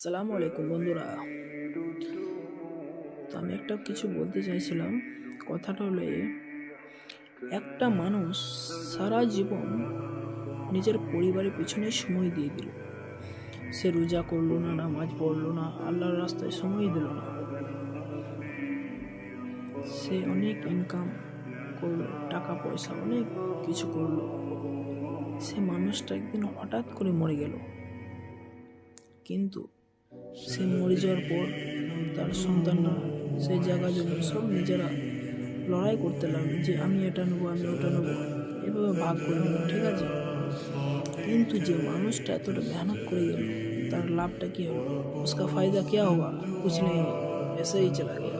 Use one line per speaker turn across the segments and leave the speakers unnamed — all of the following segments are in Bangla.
আসসালামু আলাইকুম বন্ধুরা। তো আমি একটা কিছু বলতে চাইছিলাম। কথাটা হলো একটা মানুষ সারা জীবন নিজের পরিবারের পিছনে সময় দিয়ে দিল। সে রোজা করলো না, নামাজ পড়লো না, আল্লাহর রাস্তায় সময় দিল না। সে অনেক ইনকাম করলো, টাকা পয়সা অনেক কিছু করলো। সে মানুষটা একদিন হঠাৎ করে মরে গেল। কিন্তু সে মরে যাওয়ার পর তার সন্তানরা সেই জায়গা জন্য সব নিজেরা লড়াই করতে লাগলো যে আমি এটা নেবো, আমি ওটা নেবো, এভাবে ভাগ করে নেবো, ঠিক আছে। কিন্তু যে মানুষটা এতটা মেহনত করে গেল, তার লাভটা কি হলো? उसका फायदा क्या हुआ? कुछ नहीं, ऐसे ही चला गया।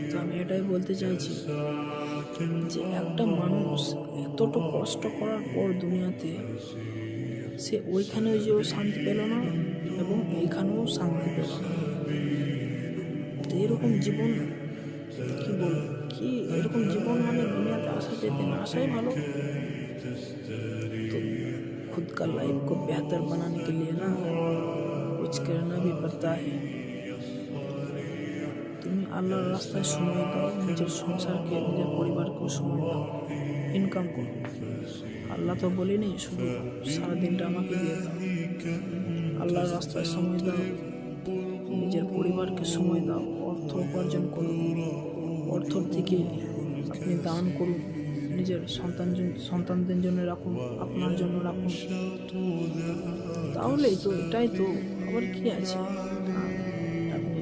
তো আমি এটাই বলতে চাইছি যে একটা মানুষ এতটা কষ্ট করার পর দুনিয়াতে সে ওইখানেও যেও শান্তি পেল না এবং এইখানেও শান্তি পেল না। তো এরকম জীবন কি বলবো, কি এরকম জীবন মানে दुनियाতে आशा देते ना आशा ही भालो। तो खुद का लाइफ को बेहतर बनाने के लिए ना कुछ करना भी पड़ता है। তুমি আল্লাহর রাস্তায় সময় দাও, নিজের সংসারকে, নিজের পরিবারকে সময় দাও, ইনকাম করো। আল্লাহ তো বলেনি শুধু সারাদিনটা আমাকে দিয়ে দাও। আল্লাহর রাস্তায় সময় দাও, নিজের পরিবারকে সময় দাও, অর্থ উপার্জন করো, অর্থ থেকে আপনি দান করুন, নিজের সন্তানদের জন্য রাখুন, আপনার জন্য রাখুন। তাহলেই তো, এটাই তো, আবার কি আছে। আপনি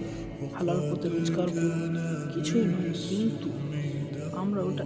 হালাল পথে রোজগার করুন, কিছুই নয়, কিন্তু আমরা ওটা